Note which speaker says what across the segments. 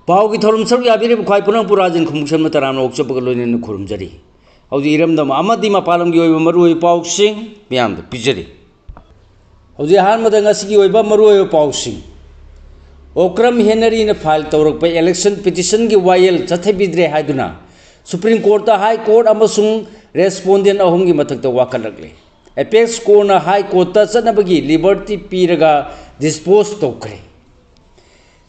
Speaker 1: पाव की theorem sir याबिरे खाई पुनः पुराजन खुमसन में तराम ओक्चपग लोइन खुरमजरी हौजी इरमदम अमदी मपालम की ओइब मरुओइ पाउसिंग मियाम पिजरी हौजी हानमद ngasi ओइब मरुओइ पाउसिंग ओक्रम हेनरी ने फाइल तौरक पे इलेक्शन पिटिशन की वायल चथेबिद्रे हाइदुना सुप्रीम कोर्ट हाई कोर्ट अमसुंग रेस्पोंडेंट अहुम की मथक वाकलकले एपेक्स कोर्ट हाई कोर्ट चनबगी लिबर्टी पीरगा डिस्पोज तौखरे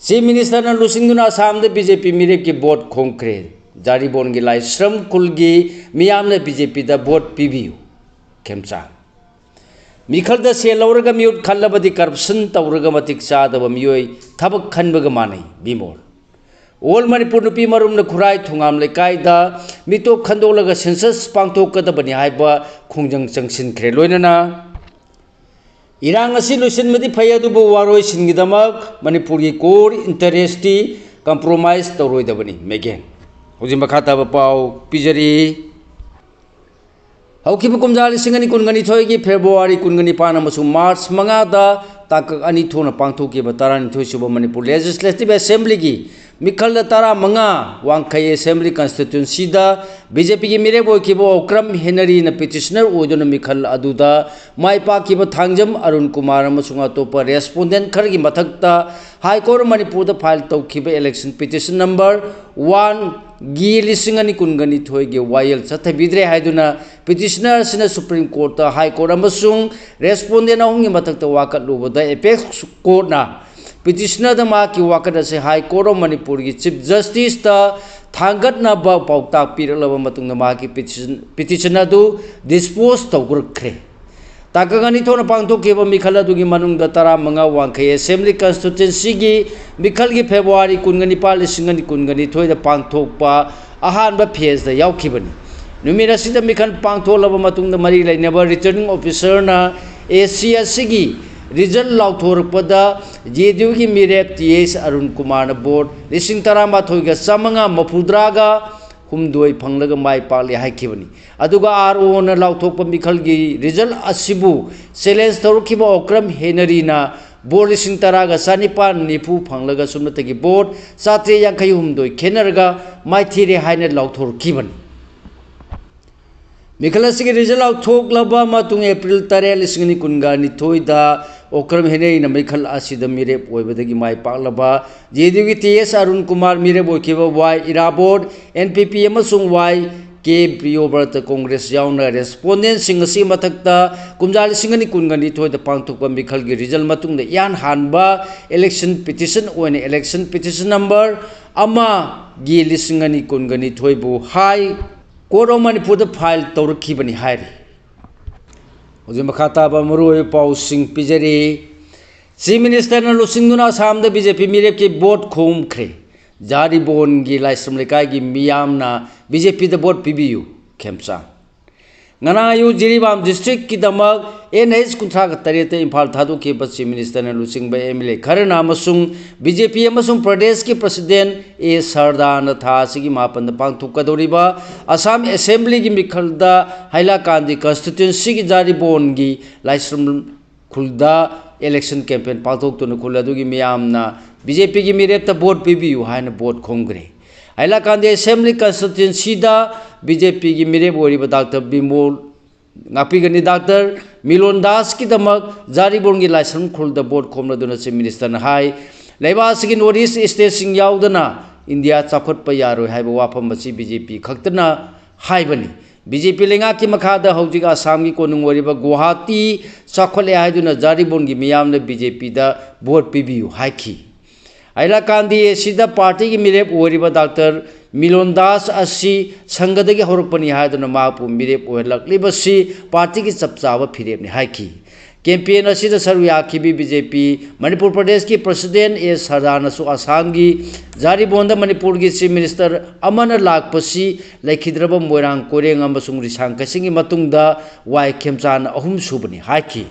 Speaker 1: चीफ मिनिस्टर लुसिंगदुना असम बीजेपी मिरेप की वोट खोंखरे जारीबोन की लाइश्रम कुल की मियाम ने बीजेपी दा वोट पीबियु खेमचा मिखल से लौरग म्यूट खल्लबदी करप्शन तौरग मतिक चादब मियोय थबक खनबग मानै बिमोल ऑल मणिपुर नुपी मरुम खुराई थुंगाम लेकायदा मितो खंदोलग सेंसस पांथोकदबनी हाइबा खुंजंग चंगसिनख्रे लोइनना इरांग असी लुसिनमदी फै अदुबु वारोय सिनगिदमक मणिपुर की कोर इंटरेस्टी कंप्रोमाइज तौरोइदबनी मेगेन हुजिम बखाताब पाव पिजरी हौखिब कुमजा लिसिंगनी कुनगनी थोयगी फेब्रुवारी कुनगनी पान अमसुंग मार्च मंगादा ताकक अनि थोना पांथोकिब तारानी थोइसुब मणिपुर लेजिस्लेटिव असेंबली की मिखल तारा मंगा वांखै असेंबली कॉन्स्टिट्यूंसी दा बीजेपी की मिरेब ओइखिब ओक्रम हेनरी न पिटिशनर ओइदुन मिखल अदुदा माइपाकिब थांगजम अरुण कुमार अमसुंग अतोप रेस्पोंडेंट खर की मथकता हाई कोर्ट मणिपुर दा फाइल तौखिब इलेक्शन पिटिशन नंबर 1 गी लिसिंगनी कुनगनी थोइगे वायल चथबिद्रे हाइदुना पिटिशनर सिना सुप्रीम कोर्ट हाई कोर्ट अमसुंग रेस्पोंडेंट अहुंगी मथकता वाकलुबदा एपेक्स कोर्ट ना पिटिशनर द मा की वाकद से हाई कोर्ट ऑफ मणिपुर की चीफ जस्टिस ता थांगतनाब पाउताक पिरलब मतुंग मा की पिटिशन अदु डिस्पोज तौग्रख्रे ताकगनी थोन पांथोकेब मिखल अदुगी मनुंग द तरा मंगा वांखै असेंबली कॉन्स्टिट्यूंसी की मिखल की फेब्रुवारी कुनगनी पाल लिसिंगनी कुनगनी थोय द पांथोकपा अहानब फेज द यावखिबनी नुमिर असिद मिखल पांथोलब मतुंग द मरी लैनब रिटर्निंग ऑफिसर ना एसीएस की रिजल्ट लाउथोरपदा जेडीयू की मिरेप टीएस अरुण कुमार बोर्ड लिसिंग तरामाथोइगा चामंगा मफुद्रागा हुमदोय फंगलग माइ पाले हाइखिबनी अदुगा आरओ न लाउथोप मिखल की रिजल्ट असिबु चैलेंज तौरखिबा ओक्रम हेनरीना बोर्ड लिसिंग तरागा सानिपा निफु फंगलग सुमतगी बोर्ड सात्रे यांखै हुमदोय खेनरगा माइथिरे हाइने लाउथोरखिबनी मिखल से रिजल्ट लाउथोकलबा मतुंग अप्रैल 3 लिसिंगनी कुनगा निथोइदा ओक्रम हेनरीना मिखल असिद मिरेप ओइबदगी माइ पाकलबा जेडीयू की टीएस अरुण कुमार मिरेप ओइखिबा वाई इराबोर्ड एनपीपी अमसुंग वाई के प्रियोव्रत कांग्रेस याउना रेस्पोंडेंट सिंग असि मथकता कुमजा लिसिंगनी कुनगनी थोइदा पांथोकपा मिखल की रिजल्ट मतुंग यान हानबा इलेक्शन पिटिशन ओने इलेक्शन पिटिशन नंबर अमा गी लिसिंगनी कुनगनी थोइबु high court of Manipur file तौरखिबनी हाइरी हुजिम मखाताब मरुओइ पाउसिंग पिजरी चीफ मिनिस्टर न लुसिंगदुना असम द बीजेपी मिरेप की वोट खोमख्रे जारीबोन की लाइश्रम लेकाय की मियामना बीजेपी द वोट पीबियु खेमचा nganayu jiribam district ki damak NH kunthra ka tarete imphal thadu ke chief minister न लुसिंग बा एमएलए खरना अमसुंग बीजेपी अमसुंग प्रदेश के प्रेसिडेंट ए सरदान था सिगी मापन पांथुकदोरिबा असम असेंबली की मिखलदा हाइलाकांदी कॉन्स्टिट्यूंसी की जारीबोन की लाइश्रम खुलदा इलेक्शन कैंपेन पांथोक्तुन खुलदुगी मियामना बीजेपी की मिरेप त वोट पीबियु हाइन वोट खोंगरे हाइलाकांदी असेंबली कॉन्स्टिट्यूंसी दा बीजेपी की मिरेप ओरिबा डॉक्टर बिमोल नापीगनी डॉक्टर मिलोन दास की दमक जारीबोन की लाइसेंस खुलद बोर्ड खोमदुना चीफ मिनिस्टर हाई लेबास की नॉर्थ ईस्ट स्टेट सिंग याउदना इंडिया चाखोटप यारोय हाइबा वाफम मसी बीजेपी खक्तना हाइबनी बीजेपी लेंगा की मखादा हौजिक आसाम की कोनुंग ओरिबा गुवाहाटी चाखोले हाइदुना जारीबोन की मियामने बीजेपी दा वोट पीबियु हाइखी हाइलाकांदी एसिदा पार्टी की मिरेप ओरिबा डॉक्टर मिलोन दास असी संगदगी हौरपनी हाइदुना मापु मिरेप ओहलक्लिबसी पार्टी की चपचाब फिरेपनी हाइखी कैंपेन असिदा सरु याखिबी बीजेपी मणिपुर प्रदेश की प्रेसिडेंट ए सरदानसु असम की जारीबोन मणिपुर की चीफ मिनिस्टर अमन लाकपसी लेखिद्रब मोइरांग कोरेंग अमसुंग रिसांग कसिंगी मतुंगदा वाई खेमचान अहुम सुबनी हाइखी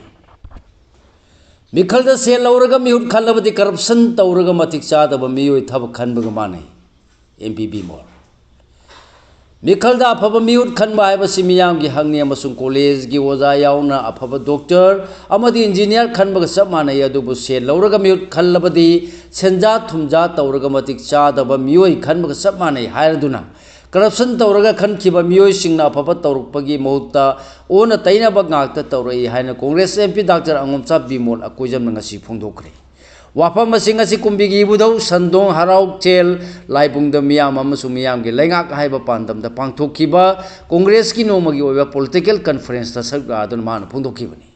Speaker 1: मिखल से लौरग मिहुट खल्लबदी करप्शन तौरग मतिक चादब मियोय थब खनबग मानै एमपीबी मोर मिखलदा अफब मिउट खनबा हाइबसि मियामगी हंगनि अमसुंग कॉलेज की ओजा याउना अफब डॉक्टर अमदी इंजीनियर खनबग सब मानय अदुबु से लौरगा मिउट खल्लबदी सेंजा थुमजा तौरगा मतिक चादब मियोय खनबग सब मानय हायरदुना करप्शन तौरगा खनखिबा मियोय सिंगना अफब तौरपगी महुत्ता ओना तैनबा गाक्ता तौरई हायना Congress MP doctor अंगोमचा Bimol Akoijam ngasi फोंदोखरे वाफम मसिंग असि कुंबिगी बुदौ संदोंग हराउ चेल लाइबुंग मियाम अमसु मियाम के लेंगाक हाइबा पांदम द पांगथोखिबा कांग्रेस की नोमगी ओइबा पॉलिटिकल कॉन्फ्रेंस ता सरगादन मान फोंदोखिबनी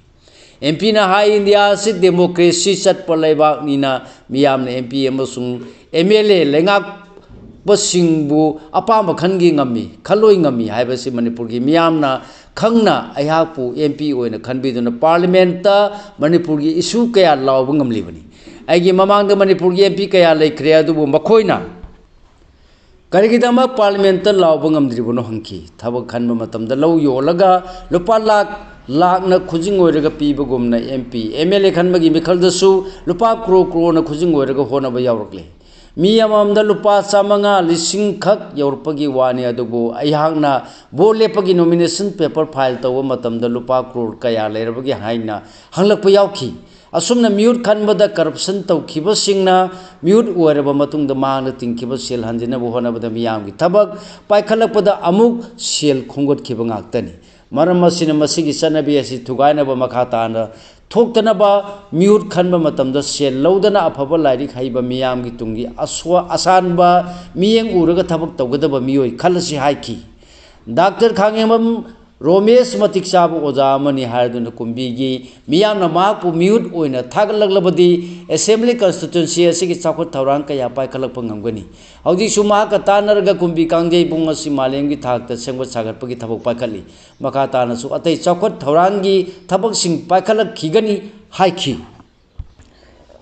Speaker 1: एमपी ना हाई इंडिया से डेमोक्रेसी चटप लेबाक नीना मियाम ने एमपी अमसुंग एमएलए लेंगाक बसिंगबु अपाम खनगी ngami खलोई ngami हाइबसि मणिपुर की मियामना खंगना अयापु एमपी ओइना खनबिदुना पार्लियामेंट ता मणिपुर की इशू कया लाउब ngमलिबनी आइगी ममांग मणिपुर की एमपी कया लेख्रे अदुबु मखोइना करिगिदमा पार्लियामेंट लाउब ngमद्रिबनो हंकी थबक खनब मतमदा लौ योलगा लुपा लाख लाखना खुजिंग ओइरगा पीबगुमना एमपी एमएलए खनबगी मिखलदसु लुपा क्रो क्रोना खुजिंग ओइरगा होनबा यावरकले मी अममदा लुपा 5,000 खक यौरपगी वानी अदुबु अयहांगना बो लेपगी नॉमिनेशन पेपर फाइल तव मतमदा लुपा क्रोर कया लेरबगी हाइना हंगलप यावखी असुमना म्यूट खनबदा करप्शन तौखिबसिंगना म्यूट ओइरबा मतुंगदा मांगना तिंखिबा सेल हंजिनबु होनबदा मियामगी थबक पाइखलपदा अमुक सेल खोंगतखिबा ngaktani मरम मसिना मसिगी सनबी असि थुगाइनबा मखाताना थोक्तनबा म्यूट खनबा मतमदा सेल लौदना अफबा लाइरिक हाइबा मियामगी तुंगी असवा असानबा मियेंग उरगा थबक तौगदबा मियोय खलसि हाइखी डॉक्टर खांगेमम रोमेश मतिक चाब ओजा मनी हायदुना कुंबीगी मियामना माकपु म्यूट ओइना थागलगलबदी असेंबली कॉन्स्टिट्यूएंसी असिगी चाखोट थौरांग कया पाइखलकप ngमगनी हौजी सुमाका तानरगा कुंबी कांगजै बुंग असि मालेमगी थाकता सेंगो सागरपगी थबक पाइखली मखा तानसु अतै चाखोट थौरांगी थबक सिंग पाइखलक खिगनी हाइखी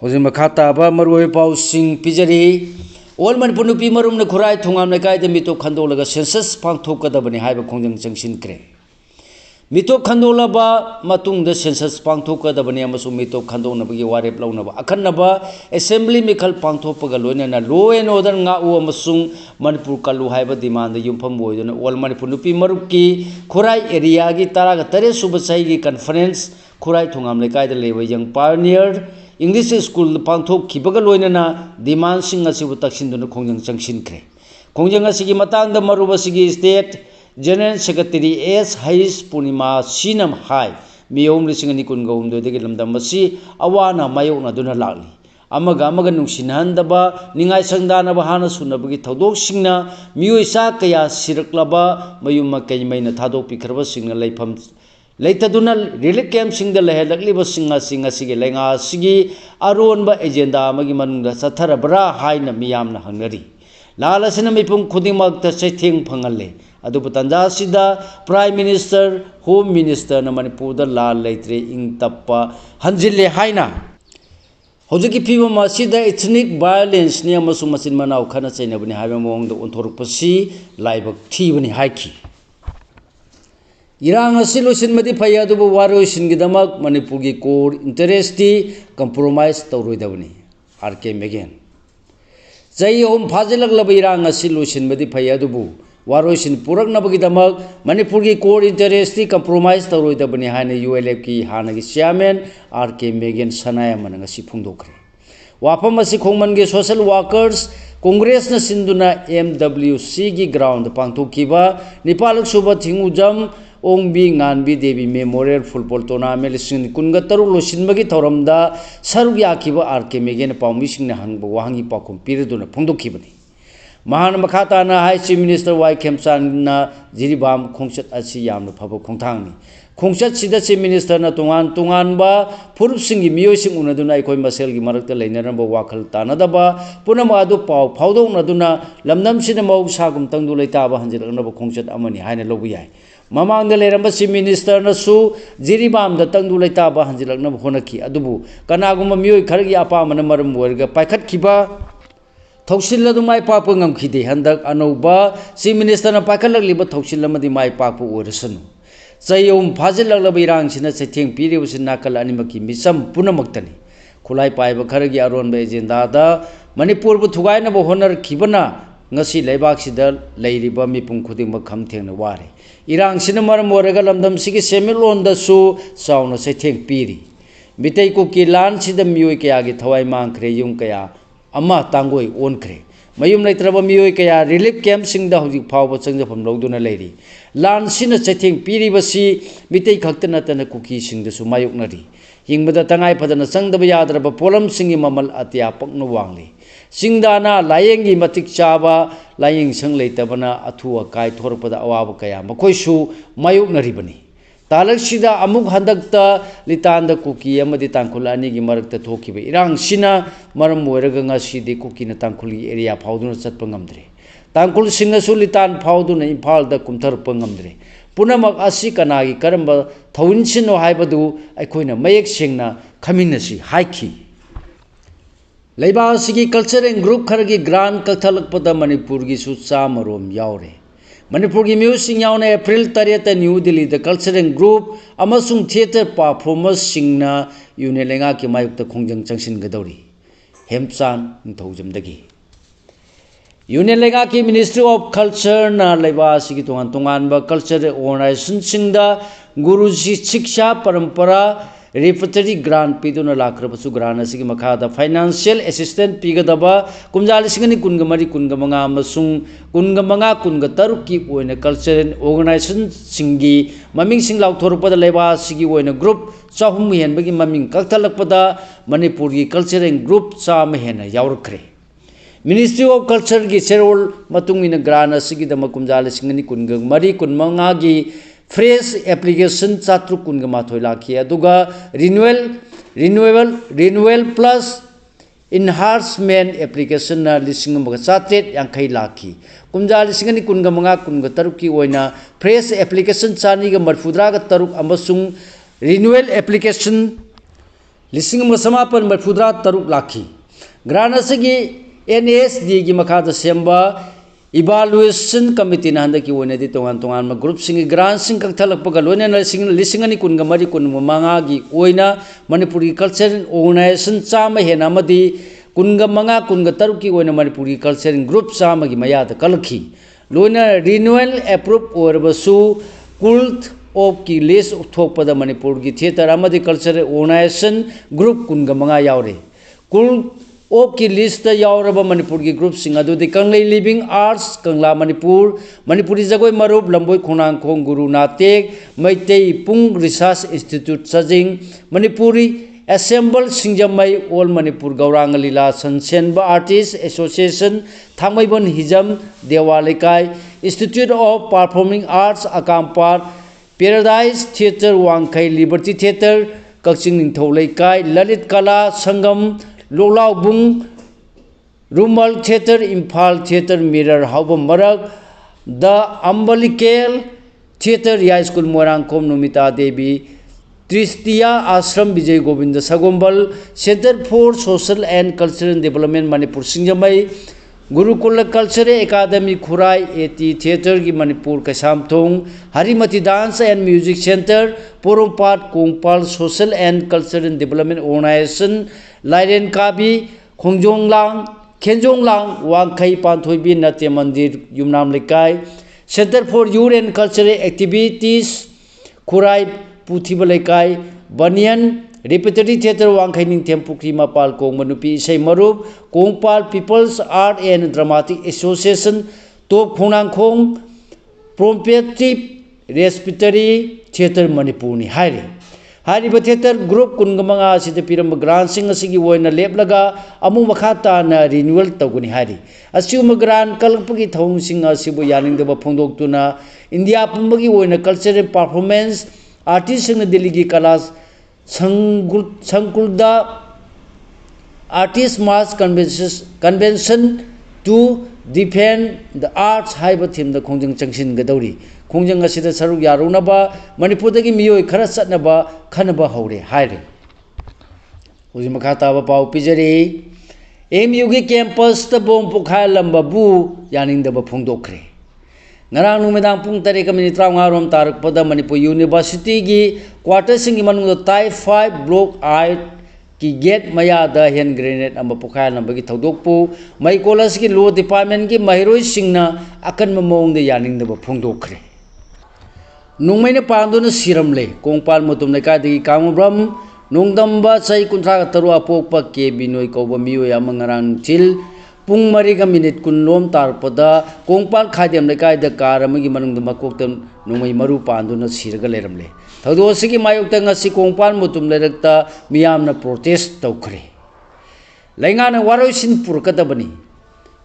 Speaker 1: हौजी मखा ताबा मरुय पाउ सिंग पिजरी ऑल मणिपुर नुपी मरुम खुराई थुंगाम लेकायद मिटोप खंदोलगा सेंसस पांगथोकदबनी हाइबा खोंजंग चंगसिनक्रे मिटोप खंदोलबा मतुंगदा सेंसस पांगथोकदबनी अमसु मिटोप खंदोनबगी वारेप लौनबा अखन्नबा असेंबली मिखल पांगथोपगा लोइनना लो एंड ऑर्डर ngau अमसुंग मणिपुर कलु हाइबा डिमांड युमफम ओइदुना ऑल मणिपुर नुपी मरुकी खुराई एरिया की 13 सुबह सही कॉन्फ्रेंस खुराई थुंगाम लेकायद लेबा यंग पायनियर इंग्लिश स्कूल पांगथोखिबगा लोइनना डिमांड सिंग असिबु तक्सिनदुना खोंजंग चंगसिनख्रे खोंजंग असिगी मतंगदा मरुबसिगी स्टेट जनरल सेक्रेटरी एस हाइस पूर्णिमा सीनम हाई मियोम लिसिंग नि कुनगौमदोदगी लमदम मसी अवाना मायोकनादुना लाली अमगा अमगा नुंसिनहंदबा निंगाई संगदानबा हाना सुनबगी थौदोकसिंगना मियोइसा कया सिरकलबा मयुम कैमैना थादोकपिखरबा सिंगना लेफम लेतदुना रिलीफ कैंप सिंगदा लहलकलिबा सिंगा सिंगा सिगे लेंगा सिगी अरोनबा एजेंडा अमगी मनुंगदा सथरबरा हाइना मियामना हंगरी लालसिना मिपुम खुदिमकता चैथेंग फंगले अदुबु तंजासिदा प्राइम मिनिस्टर होम मिनिस्टर न मणिपुरदा लाल लेत्रे इंग तप्पा हंजिले हाइना हौजिकी फिबम असिदा एथनिक वायलेंस नि अमसु मसिन मनाव खना चैनबनि हाइबा मोंगदा ओंथोरकपसि लाइबक थीबनि हाइखी इरांग असि लोसिनमदि फै अदुबु वारोइसिनगिदमक मणिपुर की कोर इंटरेस्टि कंप्रोमाइज तौरोइदबनि आरके मेगेन जई होम फाजिलगलब इरांग असि लोसिनमदि फै अदुबु वारोइसिन पुरकनबगिदमक मणिपुर की कोर इंटरेस्टि कंप्रोमाइज तौरोइदबनि हाने यूएलएफ की हानगी चेयरमैन आरके मेगेन सनाय मनंगसि फुंगदोखरे वाफम असि खोंगमनगे सोशल वर्कर्स कांग्रेस न सिंधुना एमडब्ल्यूसी की ग्राउंड पांगथोखिबा निपालक सुबा थिंगुजम ओंबी गानबी देवी मेमोरियल फुटबॉल टूर्नामेंट 2013 लोसिनबगी थौरमदा सरुक याखिबा आरके मेगेन पाउमिसिंगना हंगबा वाहंगी पाखुम पिरदुना फोंदोखिबनी महान मखाताना हाई चीफ मिनिस्टर वाई खेमचांगना जिरिबाम खोंचत असि यामना फबा खोंथांगनी खोंचत सिदा चीफ मिनिस्टर ना तोंगान तोंगानबा फुरुपसिंगी मियोसिंग उनदुना अखोय मसेलगी मरक्ता लेनरबा वाखल तानदबा पुनम अदु पाव फावदोंनदुना लमनमसिना मौसागुम तंगदु लेताबा हंजिरनबा खोंचत अमनी हायना लौबु याय ममांगदा लेरंबा चीफ मिनिस्टर नसु जिरिबामदा तंगदु लेताबा हंजिरनबा होनखी अदुबु कनागुम मियोय खरगी अपामना मरम ओरगा पाइखतखिबा थौसिल्लदु माय पाप ngमखिदे हंदक अनौबा चीफ मिनिस्टर ना पाइखलगलिबा थौसिल्लमदि माय पाप ओरसनु चयौम फाजिलगलब इरांगसिना चैथेंग पिरिबसि नाकल अनिमकी मिसम पुनमक्तनी खुलाई पाइबा खरगी अरोनबा एजेंडादा मणिपुर बु थुगाइनबा honour खिबना ngasi leibak sida leiriba mipum khuding ma kham thengna ware irang sina maram oraga lamdam sigi semilon da su sauna se theng piri mitei ku ki lan sida mioi kaya gi thawai mang khre yung kaya ama tangoi on khre mayum leitraba mioi kaya relief camp sing da hojik phawba changjafam loduna leiri lan sina chetheng piri basi mitei khaktana tana kuki sing da su mayuk nari hingmada tangai phadana changdaba yadraba polam singi mamal atya paknu wangli singdana layeng gi matik chaba layeng sang leitabana athu akai thorpada awaba kaya makoi su mayuk nari bani talak sida amuk handakta litanda kuki amadi tangkhulani gi marakta thokiba irang sina maram moiraga ngasi de kuki na tangkhuli area phauduna chatpa ngamdre tangkhul singa su litan phauduna imphal da kumthar pa ngamdre punamak asi kanagi karamba thawin sino haibadu aikoina mayek sengna khaminasi haiki leiba asigi cultural group khargi grand kathalakpada manipur gi su chamarom yaure manipur gi music yaune april 3 new delhi the cultural group amasung theater performance singna yunelenga ki mayukta khongjang changsin gadori hemchan nthojamdagi yunelenga ki ministry of culture na leiba asigi tongan tongan ba culture organization singda guru shiksha parampara repertory grant piduna lakrabasu grant asigi makhada financial assistant pigadaba kumjali singani kungamari kungamanga amasung kungamanga kungataruk ki oina cultural organization singi maming sing lauthorpada leba asigi oina group chahum henbagi maming kaktalakpada manipur gi cultural group chama hena yaurkre ministry of culture gi serol matung ina grant asigi dama kumjali singani kungamari kunmanga gi fresh application chatru kungama thoila ki aduga renewal plus enhancement application na lising maga chatret yankai lakhi kumja lising ni kungama kunga taruki oina fresh application chani ga marfudra ga taruk amasung renewal application lising maga samapan marfudra taruk lakhi grana sigi NSD gi makada semba evaluation committee na handa ki wone di tongan tongan ma group sing grant sing kak thalak paga loina na sing lisingani kun gamari kun manga gi oina manipuri culture organization chama hena madi kun gamanga kun ga taruki oina manipuri culture group chama gi maya da kalki loina renewal approve or basu cult of ki list thokpada manipur gi theater amadi culture organization group kun gamanga yaure cult of ki list yauraba manipur gi group sing adu de kanglei living arts kangla manipuri jagoi marup lamboi khonang khong guru natek maitei pung research institute sajing manipuri assemble singjamai all manipur gaurang lila sansenba artist association thangmaibon hijam dewalikai institute of performing arts akampar paradise theater wangkai liberty theater kakching ningtholaikai lalit kala sangam Lolau Bung Rumal Theatre Imphal Theatre Mirror Hauba Marak The Umbilical Theatre High School Morangkom Numita Devi Tristia Ashram Vijay Govinda Sagombal Center for Social and Cultural Development Manipur Singjamai Gurukula Culture Academy Khurai Eti Theatre Gi Manipur Kasamthong Harimati Dance and Music Center Porompat Kongpal Social and Cultural Development Organization Lairen Kabi Khenjonglang Wangkai Panthoibi Natya Mandir Yumnam Lekai Center for Youth and Cultural Activities Khurai Puthiba Lekai Banyan Repertory Theatre Wangkai Ningthem Pukri Mapal Kongmanupi Isai Marup Kongpal People's Art and Dramatic Association Top Khonangkhong Promptive Respiratory Theatre Manipur ni haire Hariba theater group kungamanga sida piram grant sing asigi woina leplaga amu makhata na renewal taguni hari asium grant kalpagi thong sing asibu yaning deba phongdok tuna India pumbagi woina cultural performance artist sing Delhi gi kalas sangkulda artist mass convention to defend the arts haiba theme da khongjang changsin gadori khongjang asida saruk yarunaba manipur dagi miyoi khara chatnaba khanaba haure haire hoji makhata ba pau pijari MU gi campus ta bom pukha lamba bu yaning da ba phongdokre ngarang numedang pung 3:35 rom tarak pada manipur university gi quarter sing manung tai 5 block 8 की gate मयादा hand grenade पोखायलंबगी थौदोकपु मई college की law department की महिरोइसिंगना अकनब मौंगदे यानिंगदब फोंदोखरे नोंमैना पांदुना सिरमले कोंगपाल मुतुम लेकादगी कामुब्रम नोंदंबा चै 53 अपोकपा K Binoy कौबा मियोय अमंगरांग चिल पुंग मरीगा मिनिट कुनलोम तारपदा कोंगपाल खादियम लेकायदा कार अमगी मनुंगदा मकोकता नोंमै मरु पांदुना सिरगा लेरमले थौदोसिगी मायोक्ता ngasi कोंगपाल मुतुम लेरक्ता मियामना प्रोटेस्ट तौखरे लैंगाना वारोइसिन पुरकदबनी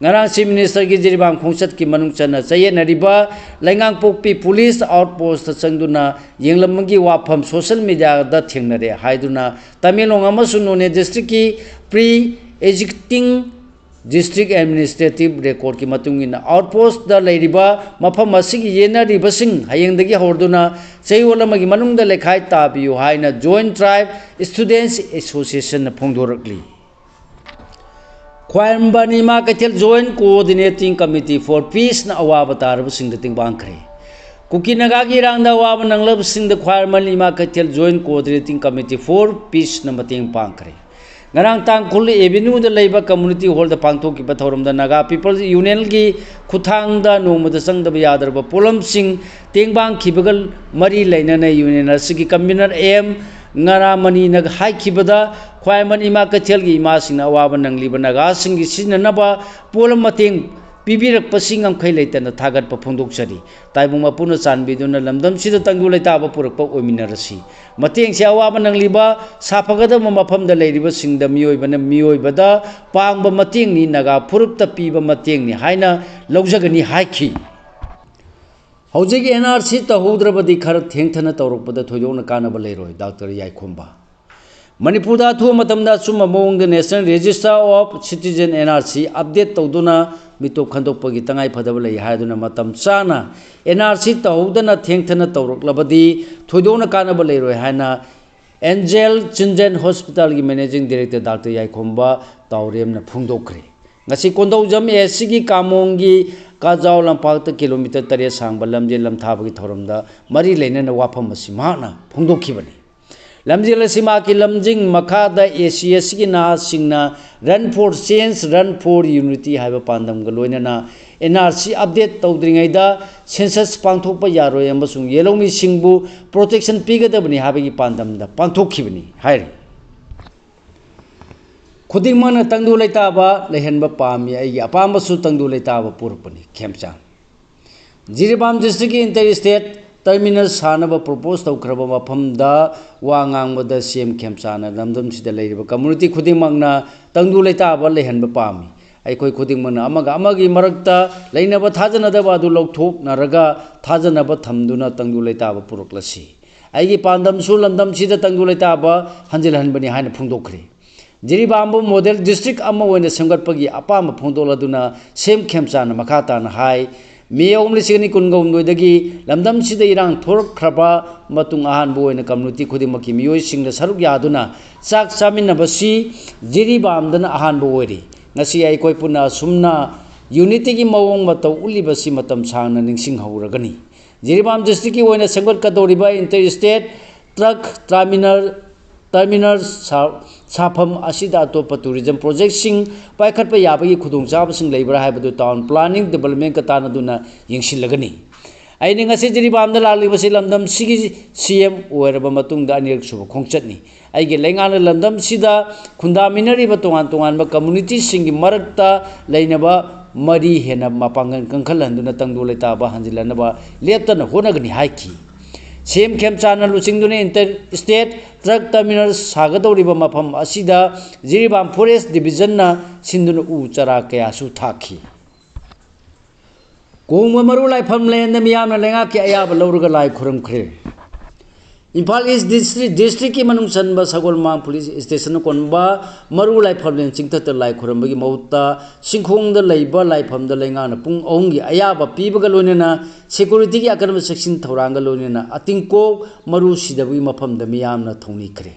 Speaker 1: ngarang chief minister ki jiribam khongchat ki manung chana chaye nariba laingang pokpi police outpost changduna yenglamgi wafam social media da thengnare haiduna tamilong amasun none district ki pre executing district administrative record ki matungina outpost da leiriba mafam asigi yena ribasing hayengdagi horduna chaywolamagi manungda lekhai tabiu haina joint tribe students association na phongdorakli ख्वाइम्बानी मा कैथेल joint coordinating committee for peace न अवाब तारब सिंग तिंग बांखरे cookie Naga की रांग दा अवाब नंगलब सिंग द ख्वाइम्बानी मा कैथेल joint coordinating committee for peace न मतिंग बांखरे ngarang tang khul avenue da leiba community hall da pangtho ki pathoram da naga people union ki khuthang da nongma da sang da yadarba polam sing tengbang khibagal mari laina na union asigi convener am ngara mani nag hai khibada khwaiman ima kathel gi ima singna waba nangliba naga sing gi sinna ba polam mateng pibirak pasing am khai leitana thagat pa phongdok chari taibung mapuna chanbi duna lamdam sida tangdu leita ba purak pa oiminarasi mateng se awaba nangliba safagada mafam da leiriba singda miyoi bana miyoi bada pangba mateng ni naga purukta piba mateng ni haina laujagani haiki hojegi nrc ta hodrabadi khar thengthana tawrokpada thoidona kanaba leiroi dr yaikhomba manipur da thu matamda suma mong the national register of citizen nrc update tawduna mitop khandokpagi tangai phadaba lei haiduna matam chana nrc tawdana thengthana tawroklabadi thoidona kanaba leiroi haina angel children hospital gi managing director dr yaikhomba tawremna phungdokre ngasi kondau jam sg kamongi kajaw lampakta kilometer 3 sangba lamje lamthabagi thoramda mari leinana wafam asimana phungdokhibani lamjil asima ki lamjing makhada acs ki na singna run for change run for unity haiba pandam ga loinana nrc update tawdringaida census pangthokpa yaroi amasung yelomi singbu protection pigadabani habagi pandamda pangthokhibani hairi खुदिंग मन तंगदु लेताबा लेहनबा पामी आई अपामसु तंगदु लेताबा पुरपनी खेमचा Jiribam district inter state terminal सानबा प्रपोज तौखरबा मफमदा वांगांगबदा सीएम खेमचाना लमदम सिदा लेरिबा कम्युनिटी खुदिंग मंगना तंगदु लेताबा लेहनबा पामी आई कोई खुदिंग मन अमगा अमगी मरकता लेनबा थाजनदबा दु लौथोक नरगा थाजनबा थमदुना तंगदु लेताबा पुरकलसी आईगी पांदम सु लमदम सिदा तंगदु लेताबा हंजिल हनबनी हाइन फुंगदोखरे जिरीबाम मॉडल डिस्ट्रिक्ट संगटपगी अपाम फोंदोलदुना सेम खेमचाना मखाताना हाई मे 2019 लमदम सिदा इरांग थोरखरबा मतुंग अहानबो ओइना कम्युनिटी खुदिमकी मियोय सिंगना सरुक यादुना चाक चामिनबसी जिरीबामदना अहानबो ओइरी ngasi ai koi puna sumna unity gi mawong matau ulibasi matam sangna ningsing hauragani jiribam district ki oina sangat kadoriba interstate truck terminal साफम असिदा अतोप टूरिज्म प्रोजेक्ट सिंग पाइखटपा याबगी खुदोंचाबसिंग लेबरा हाइबदु टाउन प्लानिंग डेवलपमेंट का तानदुना यंगसिलगनी आइनि ngasi जिरिबामदा लालिबसि लमदम सिगी सीएम ओरबा मतुंगदा अनिरक सुब खोंगचतनी आइगे लेंगाना लमदम सिदा खुंदामिनरिबा तोंगान तोंगानबा कम्युनिटी सिंगी मरकता लेनबा मरी हेना मापांगन कंखलहंदुना तंगदु लेताबा हंजिलनबा लेतन होनगनी हाइकी सेम खेमचाना लुचिंगदुने इंटर स्टेट ट्रक टर्मिनल सागदौरिबा मफम असिदा जिरिबाम फॉरेस्ट डिविजन ना सिंदुना उ चरा कयासु थाखी कोंग मरु लाइफम लेन मियामना लेंगा के अयाब लौरगा लाइ खुरमख्रे इम्फाल ईस्ट डिस्ट्रिक्ट की मनुंग चनबा सगोलमांग पुलिस स्टेशन कोनबा मरु लाइफम लेन चिंगथत लाइ खुरमबगी मौता सिंखोंग द लैबा लाइफम द लेंगाना पुंग ओंगी अयाब पीबगा लोनेना सिक्योरिटी की अकरम सेक्शन थौरांगा लोनेना अतिंको मरु सिदबगी मफम द मियामना थौनिख्रे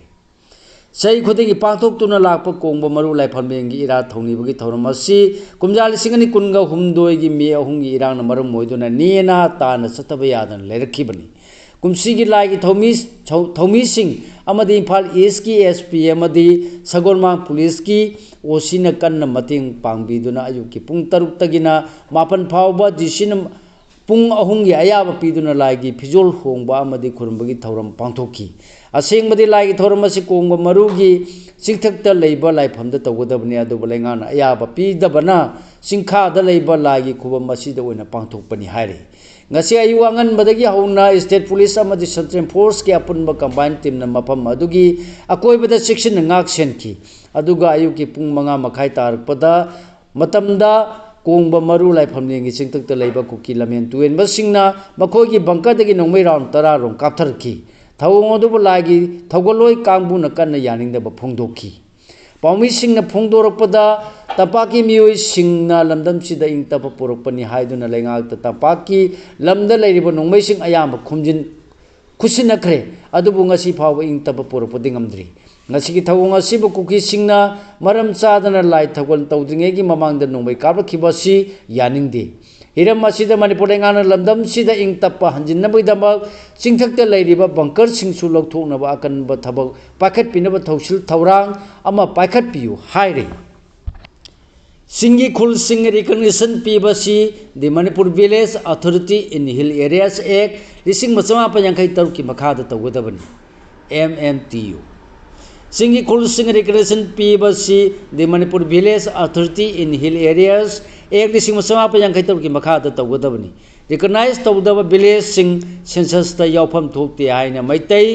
Speaker 1: सही खुदी की पांथोक्तुना लाप कोंग मरु लाइफम लेंगी इरा थौनिबगी थौरमसी कुमजाल सिंगनी कुनगा हुमदोय की मे अहुंगी इरांग मरम मोइदुना नेना ताना सतबा यादन लेरखिबनी कुमसी लाई की थौमी इम्फाल ईस्ट की एसपी सगोलमा पुलिस की ओसी कन्न मतेंग पांगबीदुना अयुक की पुंग तरुक तगिना मापन फावबा जिसिन पुंग अहुंगी अयाब पीदुना लाई की फिजोल होंबा खुरंबगी थौरम पांथोकी असेंगबदी लाई की थौरम असी कोंग मरुगी चिंथकता लेबा लाइफमदा तौगदबने अदुबा लेंगाना अयाब पीदबना सिंखादा लेबा लाई की खुबम मसीदा ओइना पांथोकपनी हाइरे ngasi ayu angan badagi hauna state police amadi central force ki apunba combined team na mapam adugi akoi bada section ngak sen ki aduga ayu ki pung manga makhai tarpada matamda kongba maru lai phamni ngi singtak ta leiba ku ki lamen tuen ba singna makhoi ki bangka dagi nongmai round tara rong kapthar ki thawong odu lagi thogoloi kangbu na kan yaning da ba phongdokki पाउमी Singh फोंदोरपदा तपाकी मियोई Singh लमदम सिदा इंग तप पुरपनी हाइदुना लेंगाक तपाकी लमद लेरिबो नोंमै Singh अयाम खुमजिन खुसिनखरे अदुबु ngasi फाव इंग तप पुरपदि ngamdri ngasi की थवों ngasiबो cookie सिंहना मरम चादना लाई थगोल तौद्रिंगे की ममांगदा नोंमै काबखिबसी यानिंगदे Hiram मसीदा Manipur लेंगाना लमदम सिदा इंग तप हंजिनबैदमक चिंथकता लेरिबा बंकर सिंहसु लौथोकनबा अकनबा थबक पाखत पिनबा थौसिल थौरांग अमा पाखत पियु हाइरे सिंगी खुल सिंग रिकग्निशन पीबसी the Manipur village authority in hill areas act लिसिंग मचमा पयांखै तरुक की मखादा तौगदबनी MMTU सिंगी खुल सिंग रिकग्निशन पीबसी the Manipur village authority in hill areas act लिसिंग मचमा पयांखै तरुक की मखादा तौगदबनी रिकग्नाइज तौदब विलेज सिंग सेंसस ता यावफम थोकते हाइना Meitei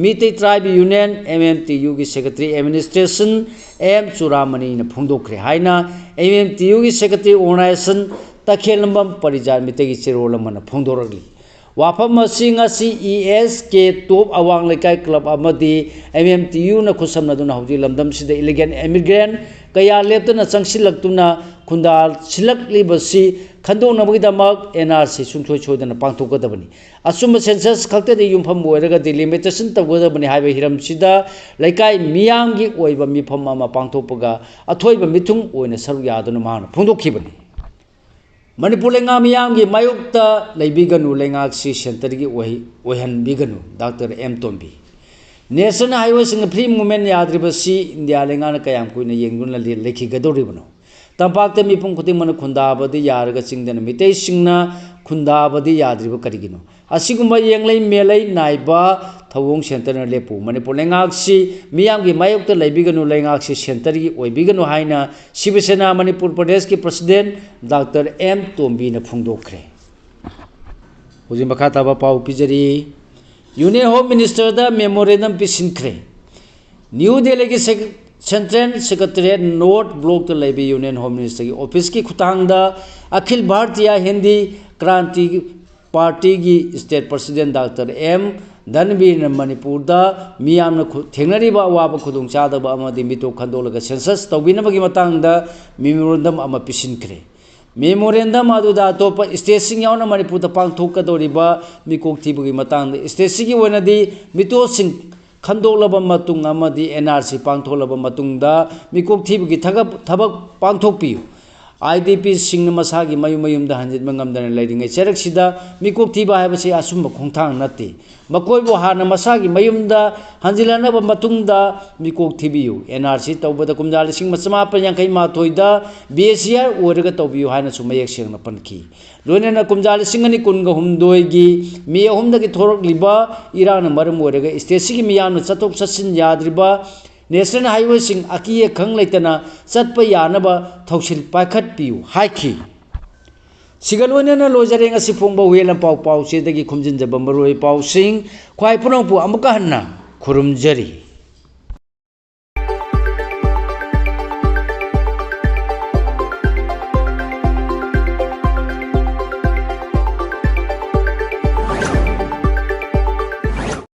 Speaker 1: Meetei tribe union MMTU की सेक्रेटरी एडमिनिस्ट्रेशन M चुरामनी ने फोंदोखरे हाइना MMTU की सेक्रेटरी ऑर्गेनाइजेशन तखेलंबम परिजार मितै की चिरोलमन फोंदोरगली वाफम असी ES के टॉप अवांग लेकाय क्लब अमदी MMTU न खुसमनदुना हौजी लमदम सिदा इलीगल इमिग्रेंट कया लेतना चंगसिलक्तुना खुंदाल सिलक्लिबसी खंदोनबगीदमक NRC सुंथोय छोदना पांथोकदबनी assume census खक्तदि युमफम ओइरगा delimitation तगदबनी highway हिरमसिदा लेकाय मियांगी ओइबा मिफम अमा पांथोपगा अथोइबा मिथुंग ओइना सरुक यादुना माना फोंदोखिबनी मणिपुर लेंगा मियांगी मायुक्ता लेबिगनु लेंगाक्सी सेंटर की ओहनबिगनु डॉक्टर M तोंबी नेशनल हाईवे सिंग फ्री मूवमेंट याद्रिबसी इंडिया लेंगाना कयाम कुइना येंगुना लेखिगदोरिबनो तंपाक्ता मिपुं खुदिंग मन खुंदाबदि यारगा चिंगदन मितै सिंगना खुंदाबदि याद्रिब करिगिनो असिगुंबा येंगलै मेलै नाइबा थवोंग सेंटर लेपु मणिपुर लेंगाक्सी मियांगी मायुक्ता लेबिगनु लेंगाक्सी सेंटर की ओइबिगनु हाइना शिवसेना मणिपुर प्रदेश की प्रेसिडेंट डॉक्टर M तोंबी ने फोंदोखरे हुजिं मखाताबा पाउ पिजरी यूनियन होम मिनिस्टर दा मेमोरेंडम पिसिनखरे न्यू दिल्ली की सेंट्रल सेक्रेटरीट नॉर्थ ब्लॉक तो लेबी यूनियन होम मिनिस्टर की ऑफिस की खुतांगदा अखिल भारतीय हिंदी क्रांति पार्टी की state president doctor M Dhanbir Manipur मियाम थेंगनरीब अवाब खुदोंचादब अमदि मितो खंदोलग सेंसस तौबिनबगी मतंगदा मेमोरेंडम अमा पिसिनखरे मेमोरेंडम अदुदा अतोप स्टेटसिंग यावना मणिपुर पांथोकदोरिबा मिकोक थीबगी मतंगदा स्टेटसिगी ओइनदी मितोसिंग खंदोलब मतुंग अमदि NRC पांथोलब मतुंगदा मिकोक थीबगी थबक पांथोकपियु IDP सिंग मसागी मयुम दा हंजित मंगमदन लेरिंगे चरकसिदा मिकोक थीबा हाबसे असुम खोंथांग नते मकोइबो हाना मसागी मयुम दा हंजिलानब मतुंगदा मिकोक थीबियु NRC तौबदा कुमजाल सिंग मसमा पयांखै माथोइदा BSR ओरगा तौबियु हाना सुमयक सेंगना पनखी लोनेना कुमजाल सिंग अनि कुनगा हुमदोइगी मे अहुमदगी थोरकलिबा इरान मरम ओरगा स्टेटसिगी मियाम चतोक चसिन याद्रिबा नेशनल हाईवे सिंग अकिये खंग लेतना चटप यानबा थौसिल पाखत पियु हाइखी सिगलोनेना लोजरेंग असि फोंबा वेला पाउ सेदगी खुमजिनजब मरोय पाउ सिंग ख्वाइ पुनोपु अमुका हन्ना खुरुमजरी।